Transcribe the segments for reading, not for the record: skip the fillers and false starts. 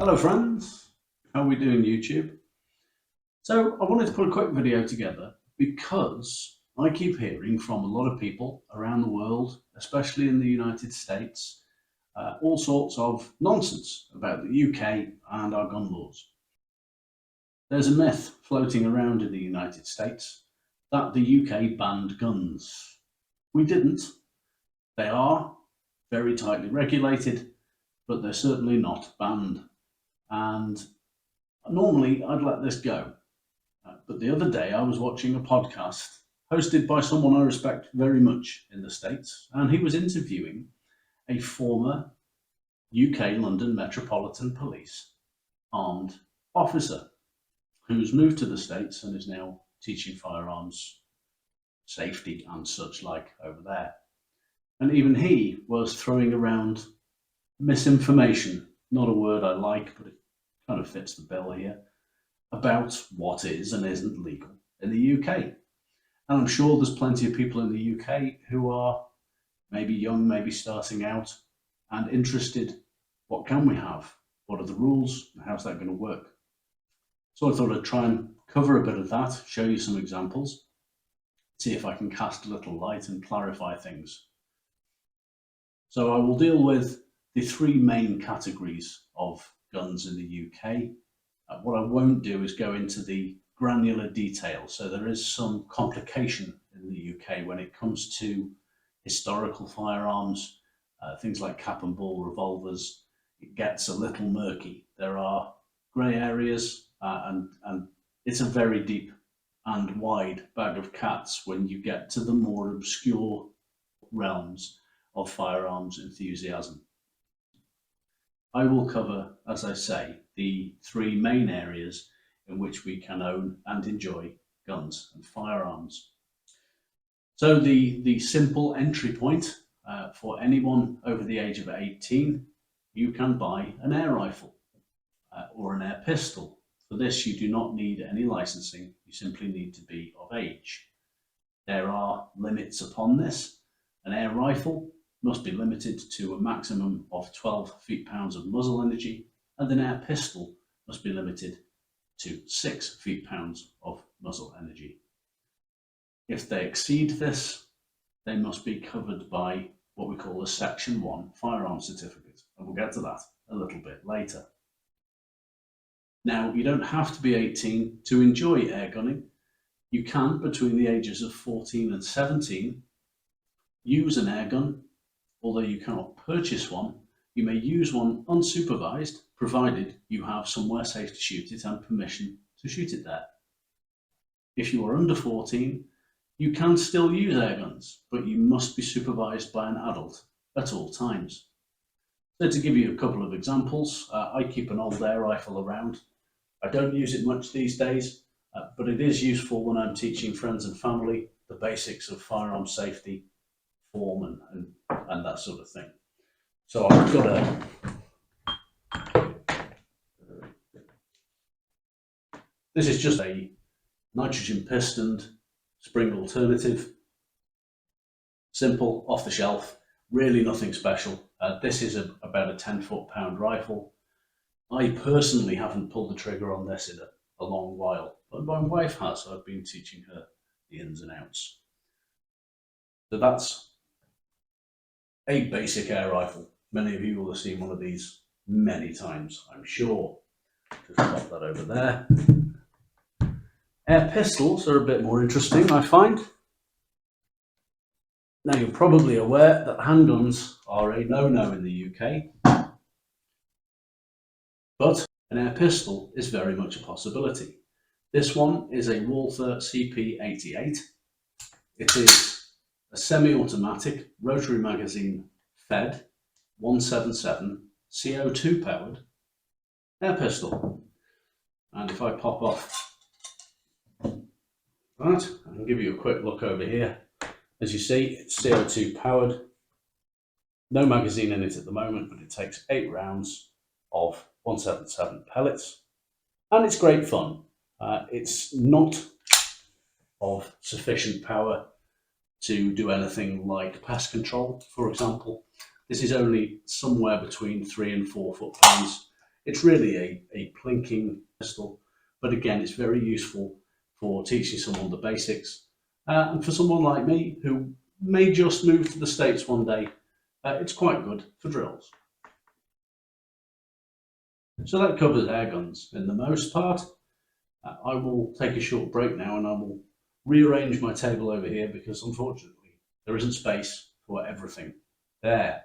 Hello friends, how are we doing YouTube? So I wanted to put a quick video together because I keep hearing from a lot of people around the world, especially in the United States, all sorts of nonsense about the UK and our gun laws. There's a myth floating around in the United States that the UK banned guns. We didn't. They are very tightly regulated, but they're certainly not banned. And normally I'd let this go. But the other day I was watching a podcast hosted by someone I respect very much in the States, and he was interviewing a former UK London Metropolitan Police armed officer who's moved to the States and is now teaching firearms safety and such like over there. And even he was throwing around misinformation, not a word I like, but it kind of fits the bill here, about what is and isn't legal in the UK. And I'm sure there's plenty of people in the UK who are maybe young, maybe starting out and interested. What can we have? What are the rules? And how's that going to work? So I thought I'd try and cover a bit of that, show you some examples, see if I can cast a little light and clarify things. So I will deal with the three main categories of guns in the UK. What I won't do is go into the granular detail. So there is some complication in the UK when it comes to historical firearms, things like cap and ball revolvers. It gets a little murky. There are grey areas and it's a very deep and wide bag of cats when you get to the more obscure realms of firearms enthusiasm. I will cover, as I say, the three main areas in which we can own and enjoy guns and firearms. So the simple entry point for anyone over the age of 18, you can buy an air rifle or an air pistol. For this, you do not need any licensing. You simply need to be of age. There are limits upon this. An air rifle must be limited to a maximum of 12 feet-pounds of muzzle energy, and an air pistol must be limited to 6 feet-pounds of muzzle energy. If they exceed this, they must be covered by what we call a Section 1 firearm certificate, and we'll get to that a little bit later. Now, you don't have to be 18 to enjoy air gunning. You can, between the ages of 14 and 17, use an air gun. Although you cannot purchase one, you may use one unsupervised, provided you have somewhere safe to shoot it and permission to shoot it there. If you are under 14, you can still use air guns, but you must be supervised by an adult at all times. So to give you a couple of examples, I keep an old air rifle around. I don't use it much these days, but it is useful when I'm teaching friends and family the basics of firearm safety, form and that sort of thing. So I've got this is just a nitrogen pistoned spring alternative. Simple, off the shelf, really nothing special. This is about a 10 foot-pound rifle. I personally haven't pulled the trigger on this in a long while, but my wife has, so I've been teaching her the ins and outs. So that's a basic air rifle. Many of you will have seen one of these many times, I'm sure. Just pop that over there. Air pistols are a bit more interesting, I find. Now, you're probably aware that handguns are a no-no in the UK, but an air pistol is very much a possibility. This one is a Walther CP88. It is a semi-automatic rotary magazine fed 177 CO2 powered air pistol. And if I pop off that and give you a quick look over here, as you see, it's CO2 powered. No magazine in it at the moment, but it takes 8 rounds of 177 pellets, and it's great fun. It's not of sufficient power to do anything like pest control, for example. This is only somewhere between 3 and 4 foot-pounds. It's really a plinking pistol, but again, it's very useful for teaching someone the basics. And for someone like me who may just move to the States one day, it's quite good for drills. So that covers air guns in the most part. I will take a short break now and I will rearrange my table over here because unfortunately there isn't space for everything there.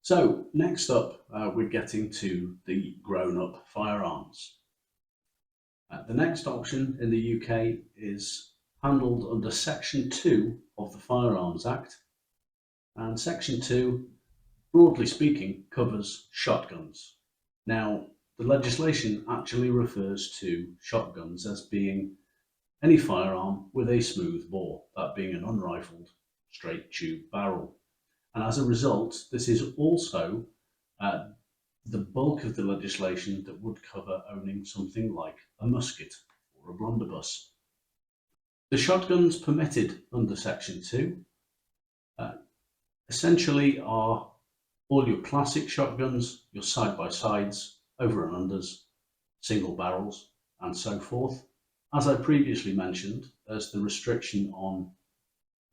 So next up, we're getting to the grown-up firearms. The next option in the UK is handled under Section 2 of the Firearms Act. And Section 2, broadly speaking, covers shotguns. Now, the legislation actually refers to shotguns as being any firearm with a smooth bore, that being an unrifled straight tube barrel. And as a result, this is also the bulk of the legislation that would cover owning something like a musket or a blunderbuss. The shotguns permitted under Section 2 essentially are all your classic shotguns, your side-by-sides, over and unders, single barrels, and so forth. As I previously mentioned, there's the restriction on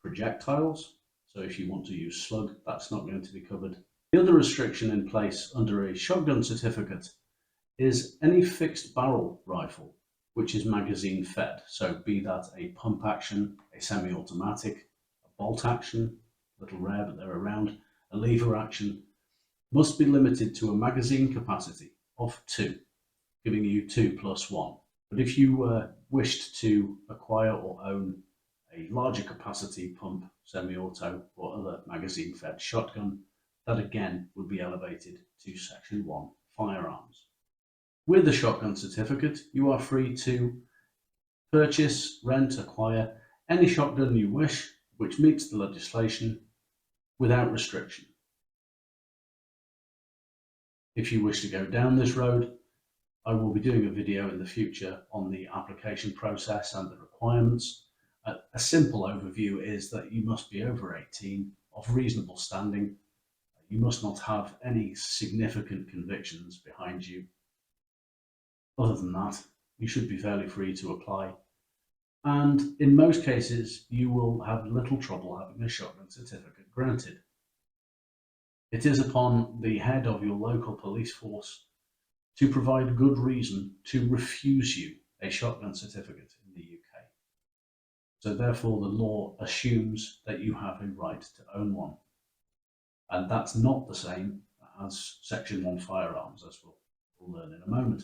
projectiles. So if you want to use slug, that's not going to be covered. The other restriction in place under a shotgun certificate is any fixed barrel rifle, which is magazine fed. So be that a pump action, a semi-automatic, a bolt action, a little rare but they're around, a lever action, must be limited to a magazine capacity of 2, giving you 2 plus 1. But if you wished to acquire or own a larger capacity pump, semi-auto or other magazine fed shotgun, that again would be elevated to Section 1 firearms. With the shotgun certificate, you are free to purchase, rent, acquire any shotgun you wish, which meets the legislation without restriction. If you wish to go down this road, I will be doing a video in the future on the application process and the requirements. A simple overview is that you must be over 18, of reasonable standing. You must not have any significant convictions behind you. Other than that, you should be fairly free to apply. And in most cases, you will have little trouble having a shotgun certificate granted. It is upon the head of your local police force to provide good reason to refuse you a shotgun certificate in the UK. So therefore the law assumes that you have a right to own one. And that's not the same as Section 1 firearms, as we'll learn in a moment.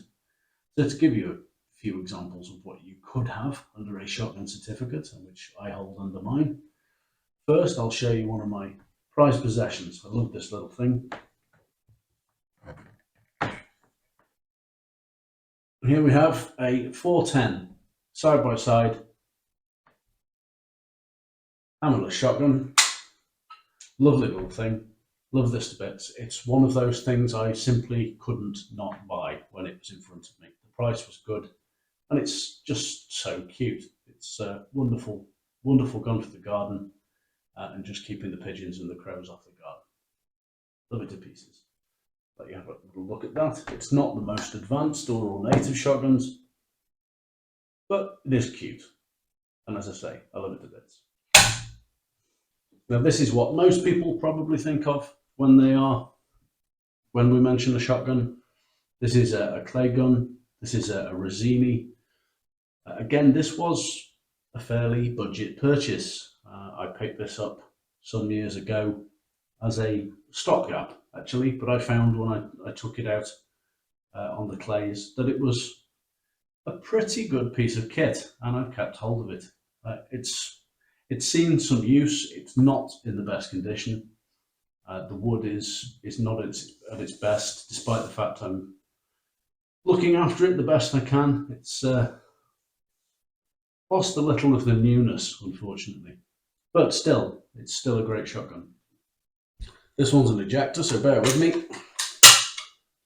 So to give you a few examples of what you could have under a shotgun certificate, and which I hold under mine. First, I'll show you one of my prized possessions. I love this little thing. Here we have a 410 side-by-side hammerless shotgun. Lovely little thing. Love this to bits. It's one of those things I simply couldn't not buy when it was in front of me. The price was good and it's just so cute. It's a wonderful, wonderful gun for the garden and just keeping the pigeons and the crows off the garden. Love it to pieces. Let you have a little look at that. It's not the most advanced or ornate of shotguns, but it is cute. And as I say, I love it to bits. Now this is what most people probably think of when we mention a shotgun. This is a clay gun. This is a Rosini. Again, this was a fairly budget purchase. I picked this up some years ago as a stopgap, actually, but I found when I took it out on the clays that it was a pretty good piece of kit, and I've kept hold of it. It's seen some use. It's not in the best condition. The wood is not at its best, despite the fact I'm looking after it the best I can. It's lost a little of the newness, unfortunately, but still, it's still a great shotgun. This one's an ejector, so bear with me.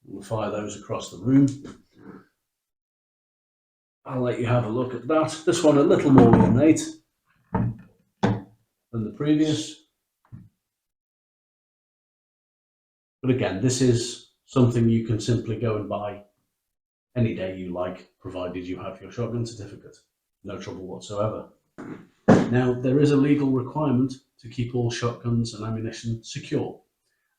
We'll fire those across the room. I'll let you have a look at that. This one a little more ornate than the previous. But again, this is something you can simply go and buy any day you like, provided you have your shotgun certificate. No trouble whatsoever. Now, there is a legal requirement to keep all shotguns and ammunition secure.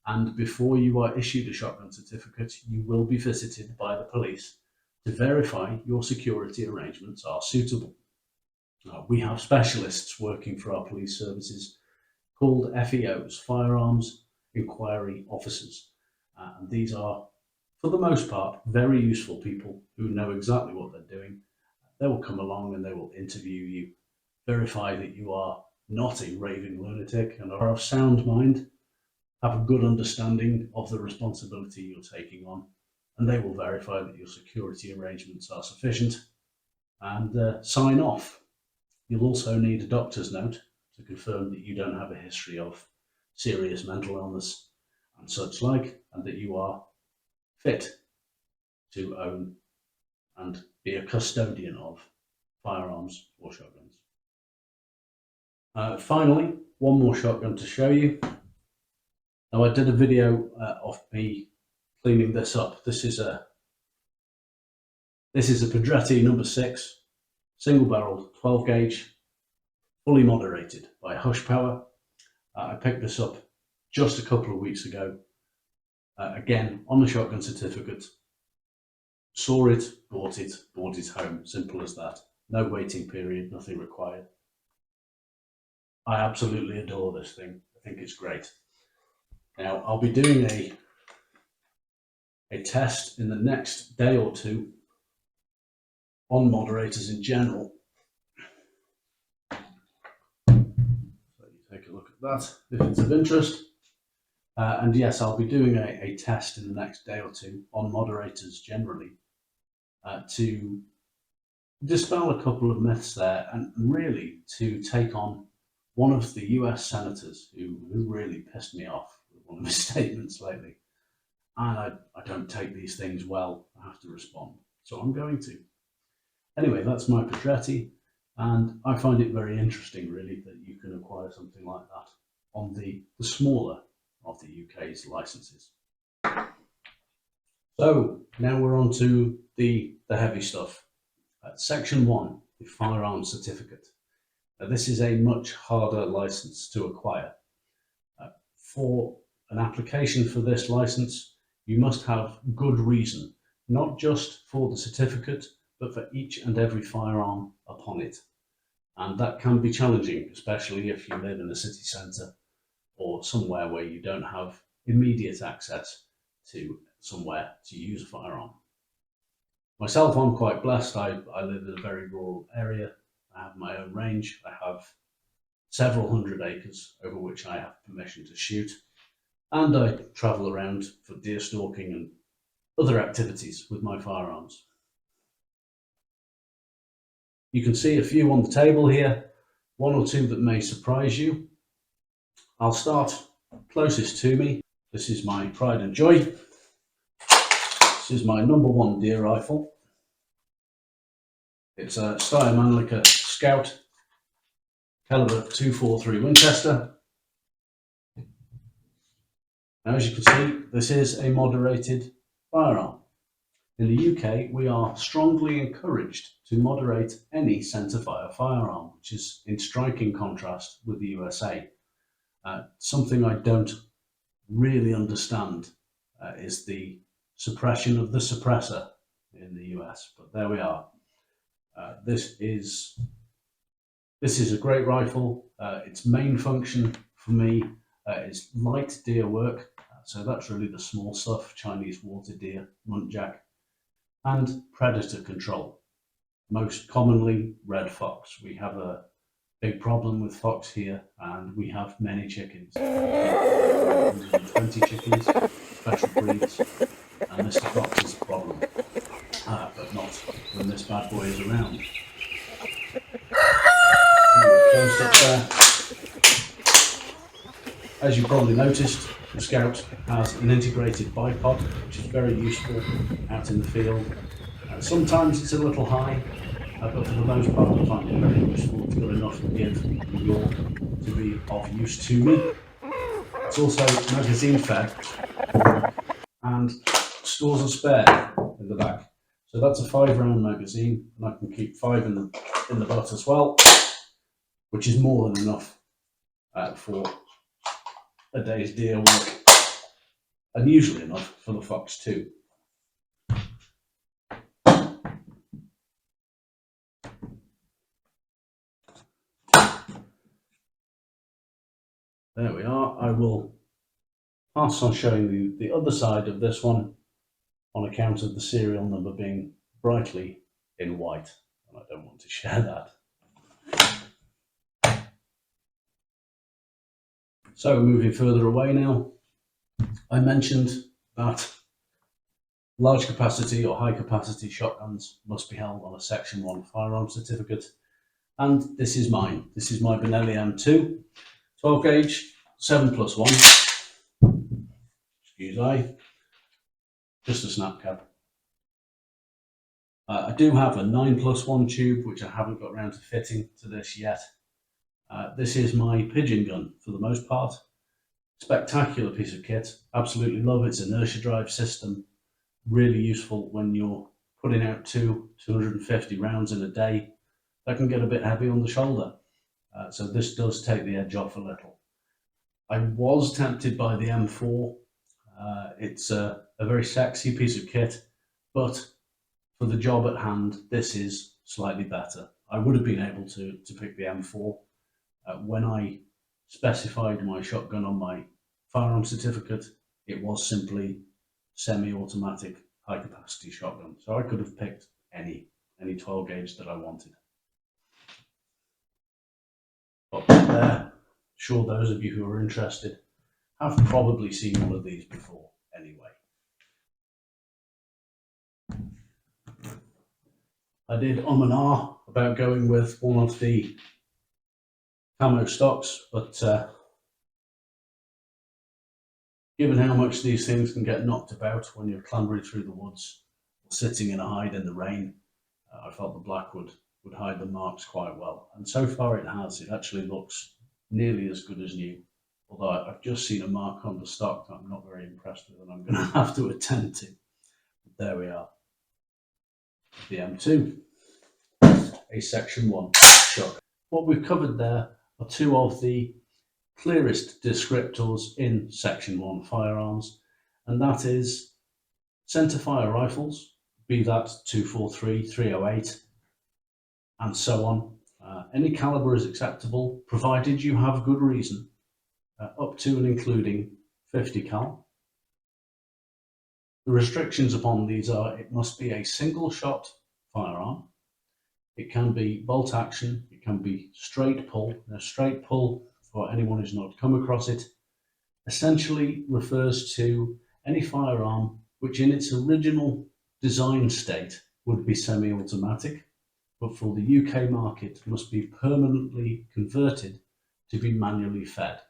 And before you are issued a shotgun certificate, you will be visited by the police to verify your security arrangements are suitable. We have specialists working for our police services called FEOs, Firearms Inquiry Officers. And these are, for the most part, very useful people who know exactly what they're doing. They will come along and they will interview you, verify that you are not a raving lunatic and are of sound mind, have a good understanding of the responsibility you're taking on, and they will verify that your security arrangements are sufficient and sign off. You'll also need a doctor's note to confirm that you don't have a history of serious mental illness and such like, and that you are fit to own and be a custodian of firearms or shotguns. Finally, one more shotgun to show you. Now, I did a video of me cleaning this up. This is a Pedretti number 6, single barreled, 12 gauge, fully moderated by Hush Power. I picked this up just a couple of weeks ago. Again, on the shotgun certificate. Saw it, bought it home. Simple as that. No waiting period, nothing required. I absolutely adore this thing. I think it's great. Now, I'll be doing a test in the next day or two on moderators in general. So you take a look at that if it's of interest. And yes, I'll be doing a test in the next day or two on moderators generally to dispel a couple of myths there and really to take on one of the US senators who really pissed me off with one of his statements lately. And I don't take these things well. I have to respond. So I'm going to. Anyway, that's my Pedretti. And I find it very interesting, really, that you can acquire something like that on the smaller of the UK's licenses. So now we're on to the heavy stuff. Section 1, the firearms certificate. This is a much harder license to acquire. For an application for this license, you must have good reason, not just for the certificate, but for each and every firearm upon it. And that can be challenging, especially if you live in a city centre or somewhere where you don't have immediate access to somewhere to use a firearm. Myself, I'm quite blessed. I live in a very rural area. I have my own range. I have several hundred acres over which I have permission to shoot. And I travel around for deer stalking and other activities with my firearms. You can see a few on the table here, one or two that may surprise you. I'll start closest to me. This is my pride and joy. This is my number 1 deer rifle. It's a Steyr Scout, caliber .243 Winchester. Now, as you can see, this is a moderated firearm. In the UK, we are strongly encouraged to moderate any centerfire firearm, which is in striking contrast with the USA. Something I don't really understand is the suppression of the suppressor in the US, but there we are. This is a great rifle. Its main function for me is light deer work. So that's really the small stuff, Chinese water deer, muntjac, and predator control. Most commonly red fox. We have a big problem with fox here, and we have many chickens. 120 chickens, special breeds, and Mr. Fox is a problem, but not when this bad boy is around. Close up there. As you probably noticed, the Scout has an integrated bipod, which is very useful out in the field. Sometimes it's a little high, but for the most part I find it very useful. It's got enough give and yaw to be of use to me. It's also magazine fed, and stores a spare in the back. So that's a 5-round magazine, and I can keep 5 in the butt as well, which is more than enough for a day's deer work, and usually enough for the fox too. There we are. I will pass on showing you the other side of this one on account of the serial number being brightly in white, and I don't want to share that. So moving further away now, I mentioned that large capacity or high capacity shotguns must be held on a Section 1 firearm certificate, and this is mine. This is my Benelli M2, 12 gauge, 7+1, excuse I, just a snap cap. I do have a 9+1 tube, which I haven't got around to fitting to this yet. This is my pigeon gun for the most part. Spectacular piece of kit, absolutely love its inertia drive system. Really useful when you're putting out 250 rounds in a day. That can get a bit heavy on the shoulder. So this does take the edge off a little. I was tempted by the M4. It's a very sexy piece of kit, but for the job at hand, this is slightly better. I would have been able to pick the M4. When I specified my shotgun on my firearm certificate, it was simply semi-automatic high-capacity shotgun. So I could have picked any 12 gauge that I wanted. But there, sure those of you who are interested have probably seen one of these before anyway. I did and ah about going with one of the camo stocks, but given how much these things can get knocked about when you're clambering through the woods or sitting in a hide in the rain, I felt the black would hide the marks quite well. And so far it has. It actually looks nearly as good as new. Although I've just seen a mark on the stock that I'm not very impressed with, and I'm going to have to attend to. But there we are. The M2, a Section 1 shotgun. What we've covered there are two of the clearest descriptors in Section 1 firearms, and that is centerfire rifles, be that 243, 308, and so on. Any caliber is acceptable, provided you have good reason, up to and including 50 cal. The restrictions upon these are it must be a single shot firearm. It can be bolt action, it can be straight pull. Now, straight pull, for anyone who's not come across it, essentially refers to any firearm which in its original design state would be semi-automatic, but for the UK market must be permanently converted to be manually fed.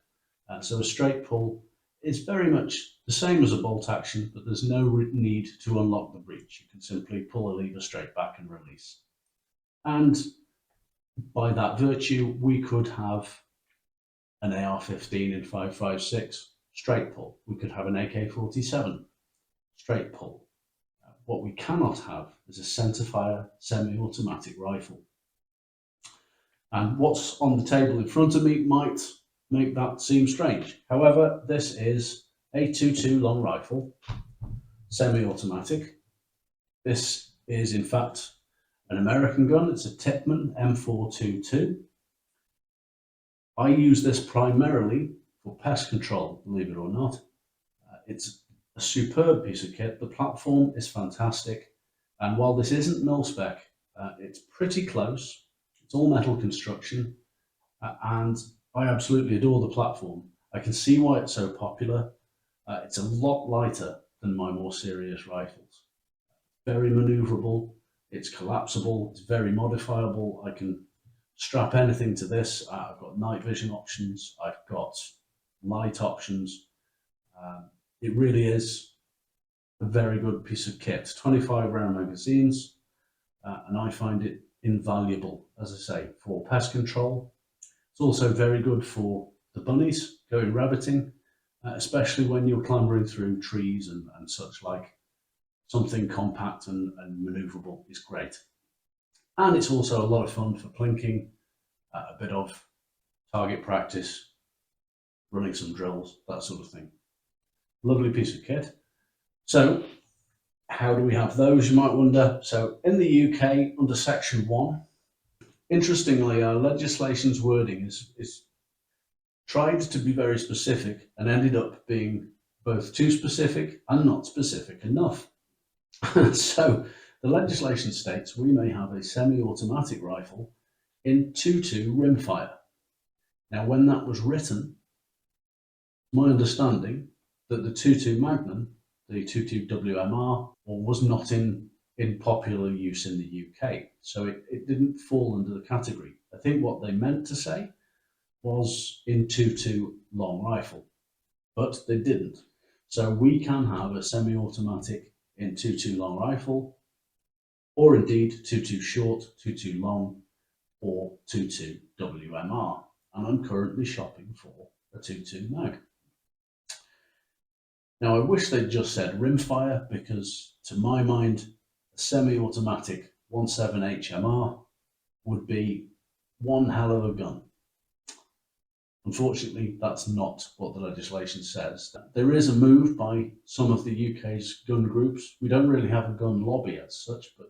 So a straight pull is very much the same as a bolt action, but there's no need to unlock the breech. You can simply pull a lever straight back and release. And by that virtue, we could have an AR-15 in 5.56 straight pull. We could have an AK-47 straight pull. What we cannot have is a centerfire semi-automatic rifle. And what's on the table in front of me might make that seem strange. However, this is a 2.2 long rifle, semi-automatic. This is in fact an American gun. It's a Tippmann M422. I use this primarily for pest control, believe it or not. It's a superb piece of kit. The platform is fantastic. And while this isn't mil-spec, it's pretty close. It's all metal construction. And I absolutely adore the platform. I can see why it's so popular. It's a lot lighter than my more serious rifles. Very maneuverable. It's collapsible. It's very modifiable. I can strap anything to this. I've got night vision options. I've got light options. It really is a very good piece of kit. 25 round magazines, and I find it invaluable, as I say, for pest control. It's also very good for the bunnies going rabbiting, especially when you're clambering through trees and such like. something compact and manoeuvrable is great. And it's also a lot of fun for plinking, a bit of target practice, running some drills, that sort of thing. Lovely piece of kit. So how do we have those, you might wonder? So in the UK, under Section 1, interestingly, our legislation's wording is tried to be very specific and ended up being both too specific and not specific enough. So the legislation states we may have a semi-automatic rifle in 2.2 rimfire. Now, when that was written, my understanding that the 2.2 Magnum, the 2.2 WMR, was not in popular use in the UK. So it didn't fall under the category. I think what they meant to say was in 2.2 long rifle, but they didn't. So we can have a semi-automatic in 2.2 long rifle, or indeed 2.2 short, 2.2 long, or 2.2 WMR. And I'm currently shopping for a 2.2 mag. Now, I wish they'd just said rimfire, because to my mind, a semi-automatic 1.7 HMR would be one hell of a gun. Unfortunately, that's not what the legislation says. There is a move by some of the UK's gun groups. We don't really have a gun lobby as such, but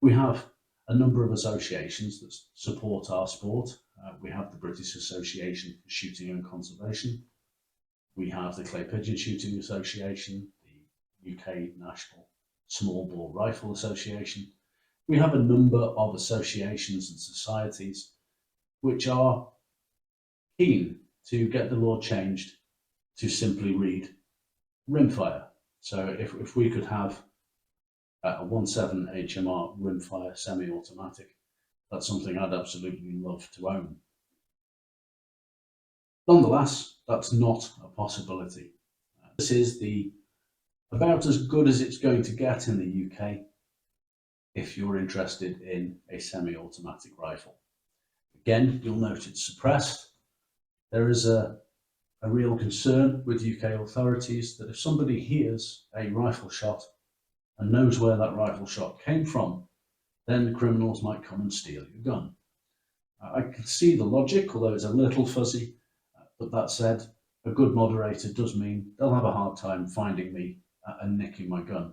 we have a number of associations that support our sport. We have the British Association for Shooting and Conservation. We have the Clay Pigeon Shooting Association, the UK National Small Bore Rifle Association. We have a number of associations and societies which are keen to get the law changed to simply read rimfire. So if we could have a 1.7 HMR rimfire semi-automatic, that's something I'd absolutely love to own. Nonetheless, that's not a possibility. This is about as good as it's going to get in the UK if you're interested in a semi-automatic rifle. Again, you'll note it's suppressed. There is a real concern with UK authorities that if somebody hears a rifle shot and knows where that rifle shot came from, then criminals might come and steal your gun. I can see the logic, although it's a little fuzzy, but that said, a good moderator does mean they'll have a hard time finding me and nicking my gun.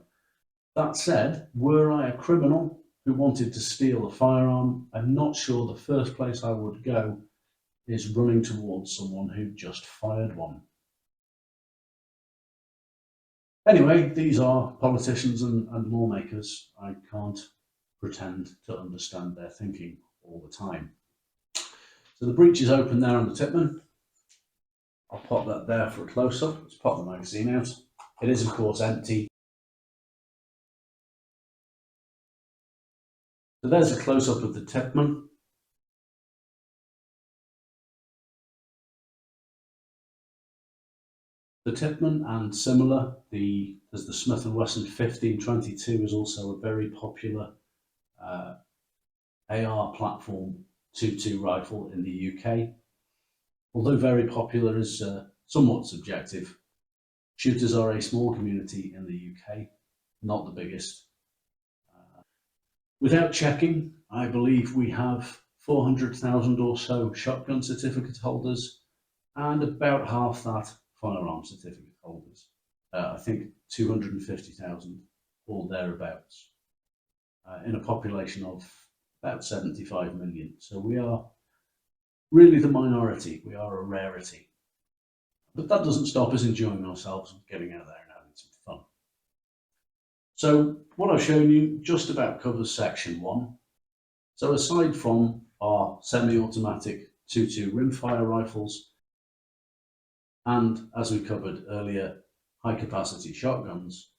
That said, were I a criminal who wanted to steal a firearm, I'm not sure the first place I would go is running towards someone who just fired one. Anyway, these are politicians and lawmakers. I can't pretend to understand their thinking all the time. So the breech is open there on the Tipman. I'll pop that there for a close-up. Let's pop the magazine out. It is, of course, empty. So there's a close-up of the Tipman. The Tipman and similar, there's the Smith & Wesson 1522 is also a very popular AR platform 2.2 rifle in the UK. Although very popular is somewhat subjective. Shooters are a small community in the UK, not the biggest. Without checking, I believe we have 400,000 or so shotgun certificate holders and about half that firearm certificate holders. I think 250,000 or thereabouts in a population of about 75 million. So we are really the minority. We are a rarity. But that doesn't stop us enjoying ourselves and getting out there and having some fun. So what I've shown you just about covers section 1. So aside from our semi-automatic 2.2 rimfire rifles, and as we covered earlier, high capacity shotguns,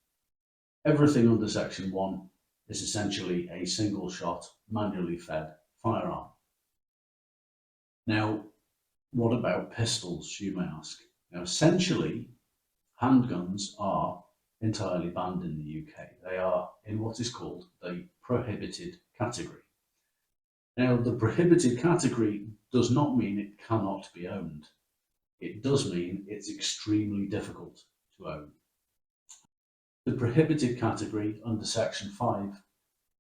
everything under section 1 is essentially a single shot, manually fed firearm. Now, what about pistols, you may ask? Now, essentially, handguns are entirely banned in the UK. They are in what is called the prohibited category. Now, the prohibited category does not mean it cannot be owned. It does mean it's extremely difficult to own. The prohibited category under Section 5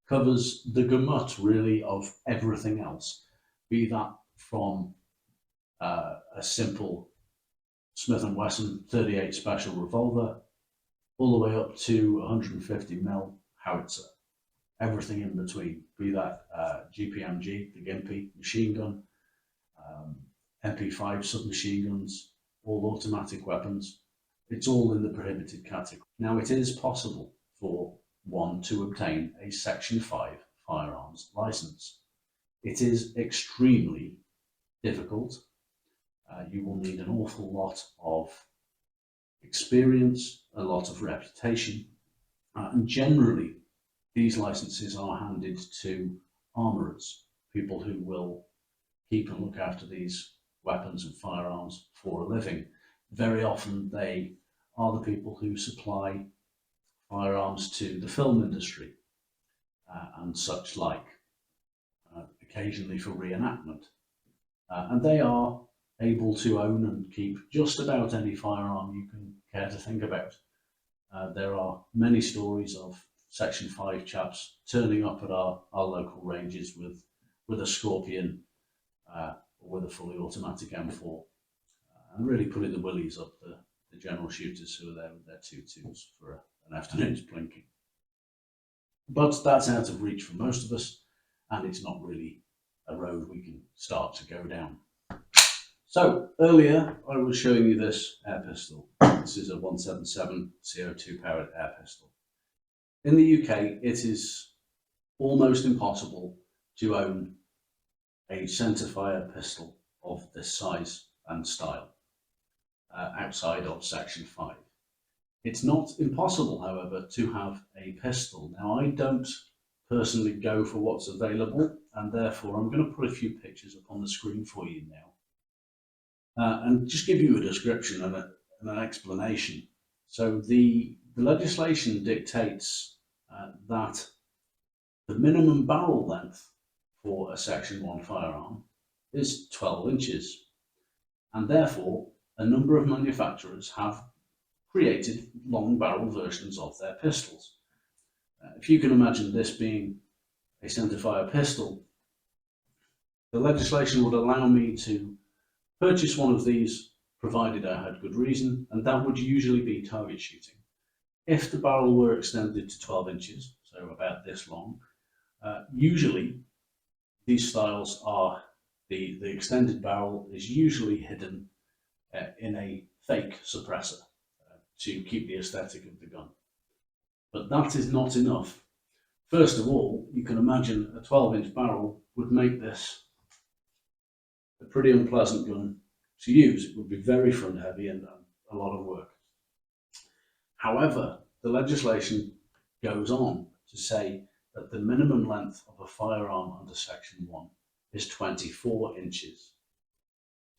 covers the gamut, really, of everything else, be that from a simple Smith & Wesson 38 special revolver all the way up to 150mm howitzer, everything in between, be that GPMG, the Gimpy machine gun, MP5 submachine guns, all automatic weapons. It's all in the prohibited category. Now, it is possible for one to obtain a Section 5 firearms license. It is extremely difficult. You will need an awful lot of experience, a lot of reputation, and generally these licenses are handed to armourers, people who will keep and look after these weapons and firearms for a living. Very often they are the people who supply firearms to the film industry and such like, occasionally for reenactment. And they are able to own and keep just about any firearm you can care to think about. There are many stories of Section 5 chaps turning up at our local ranges with a Scorpion or with a fully automatic M4 and really putting the willies up the general shooters who are there with their 2.2s for an afternoon's plinking. But that's out of reach for most of us, and it's not really a road we can start to go down. So earlier I was showing you this air pistol. This is a 177 CO2 powered air pistol. In the UK, it is almost impossible to own a centerfire pistol of this size and style outside of Section 5. It's not impossible, however, to have a pistol. Now, I don't personally go for what's available, and therefore I'm going to put a few pictures up on the screen for you now and just give you a description and an explanation. So the legislation dictates that the minimum barrel length for a Section 1 firearm is 12 inches, and therefore a number of manufacturers have created long barrel versions of their pistols. If you can imagine this being a centerfire pistol, the legislation would allow me to purchase one of these provided I had good reason, and that would usually be target shooting. If the barrel were extended to 12 inches, so about this long, usually these styles are, the extended barrel is usually hidden in a fake suppressor to keep the aesthetic of the gun. But that is not enough. First of all, you can imagine a 12-inch barrel would make this a pretty unpleasant gun to use. It would be very front heavy and a lot of work. However, the legislation goes on to say that the minimum length of a firearm under Section 1 is 24 inches.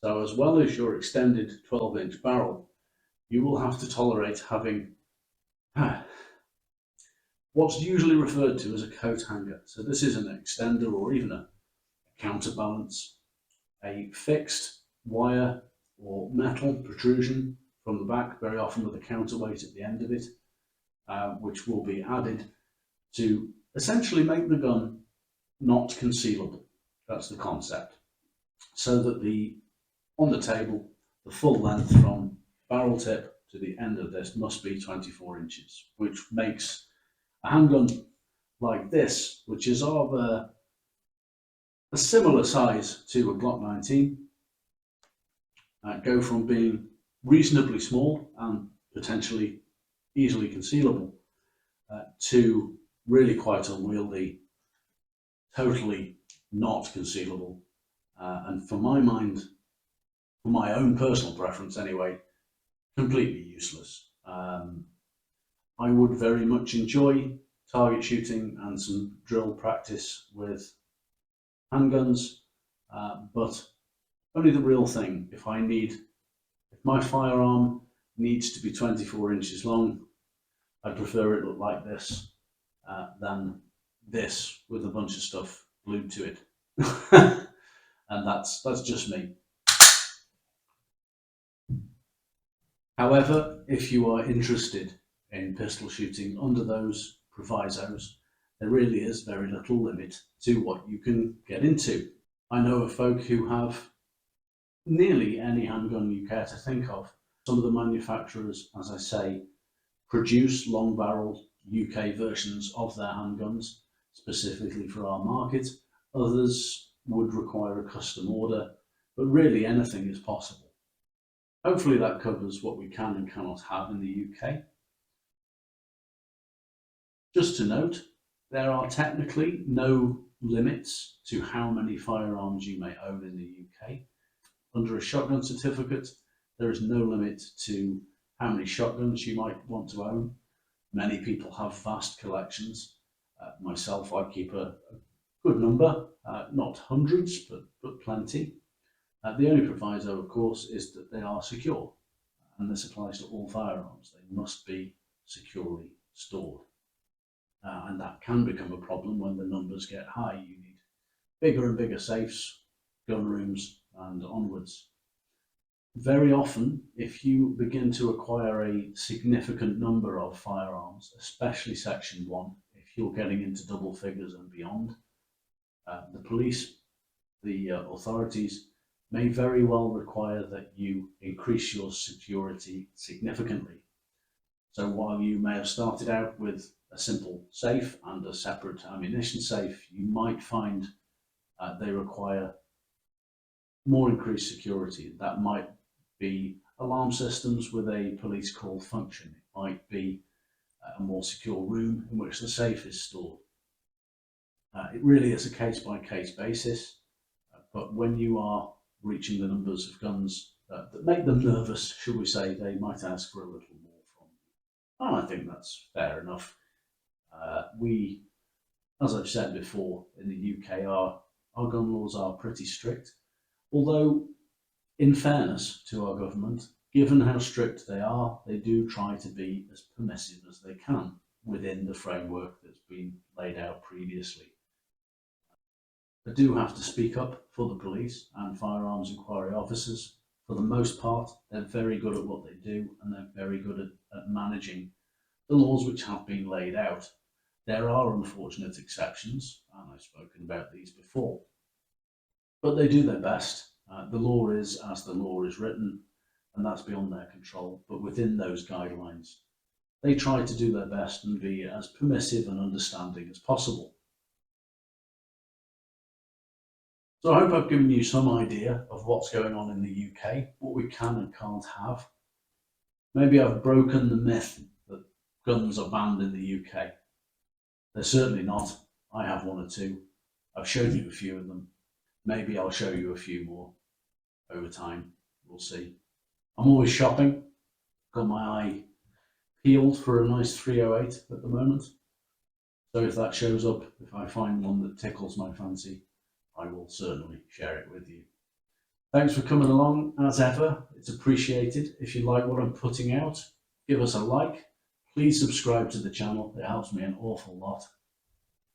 So as well as your extended 12-inch barrel, you will have to tolerate having what's usually referred to as a coat hanger. So this is an extender or even a counterbalance, a fixed wire or metal protrusion from the back, very often with a counterweight at the end of it, which will be added to essentially make the gun not concealable. That's the concept. So that on the table, the full length from barrel tip to the end of this must be 24 inches, which makes a handgun like this, which is of a similar size to a Glock 19, go from being reasonably small and potentially easily concealable to really quite unwieldy, totally not concealable, and for my mind, for my own personal preference anyway, completely useless. I would very much enjoy target shooting and some drill practice with handguns, but only the real thing. If my firearm needs to be 24 inches long, I'd prefer it look like this than this with a bunch of stuff glued to it. And that's just me. However, if you are interested in pistol shooting under those provisos, there really is very little limit to what you can get into. I know of folk who have nearly any handgun you care to think of. Some of the manufacturers, as I say, produce long-barreled UK versions of their handguns specifically for our market. Others would require a custom order, but really anything is possible. Hopefully that covers what we can and cannot have in the UK. Just to note, there are technically no limits to how many firearms you may own in the UK. Under a shotgun certificate, there is no limit to how many shotguns you might want to own. Many people have vast collections. Myself, I keep a good number, not hundreds, but plenty. The only proviso, of course, is that they are secure, and this applies to all firearms. They must be securely stored. And that can become a problem when the numbers get high. You need bigger and bigger safes, gun rooms, and onwards. Very often, if you begin to acquire a significant number of firearms, especially Section 1, if you're getting into double figures and beyond, the police, the authorities, may very well require that you increase your security significantly. So while you may have started out with a simple safe and a separate ammunition safe, you might find they require more increased security. That might be alarm systems with a police call function. It might be a more secure room in which the safe is stored. It really is a case-by-case basis, but when you are reaching the numbers of guns that make them nervous, shall we say, they might ask for a little more from you. And I think that's fair enough. We, as I've said before, in the UK, our gun laws are pretty strict, although in fairness to our government, given how strict they do try to be as permissive as they can within the framework that's been laid out previously. They do have to speak up for the police and firearms inquiry officers. For the most part, they're very good at what they do, and they're very good at managing the laws which have been laid out. There are unfortunate exceptions, and I've spoken about these before, but they do their best. The law is as the law is written, and that's beyond their control. But within those guidelines, they try to do their best and be as permissive and understanding as possible. So I hope I've given you some idea of what's going on in the UK, what we can and can't have. Maybe I've broken the myth that guns are banned in the UK. They're certainly not. I have one or two. I've shown you a few of them. Maybe I'll show you a few more over time. We'll see. I'm always shopping. Got my eye peeled for a nice 308 at the moment. So if that shows up, if I find one that tickles my fancy, I will certainly share it with you. Thanks for coming along as ever. It's appreciated. If you like what I'm putting out, give us a like. Please subscribe to the channel. It helps me an awful lot.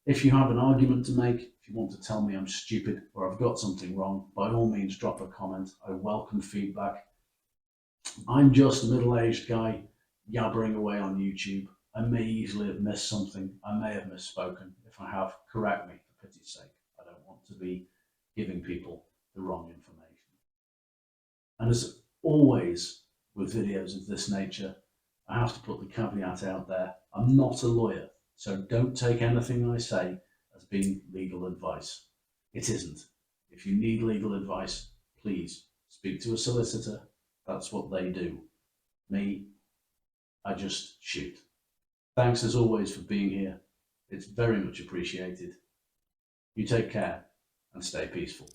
If you have an argument to make, if you want to tell me I'm stupid or I've got something wrong, by all means drop a comment. I welcome feedback. I'm just a middle-aged guy yabbering away on YouTube. I may easily have missed something. I may have misspoken. If I have, correct me for pity's sake. I don't want to be giving people the wrong information. And as always with videos of this nature, I have to put the caveat out there. I'm not a lawyer, so don't take anything I say as being legal advice. It isn't. If you need legal advice, please speak to a solicitor. That's what they do. Me, I just shoot. Thanks as always for being here. It's very much appreciated. You take care and stay peaceful.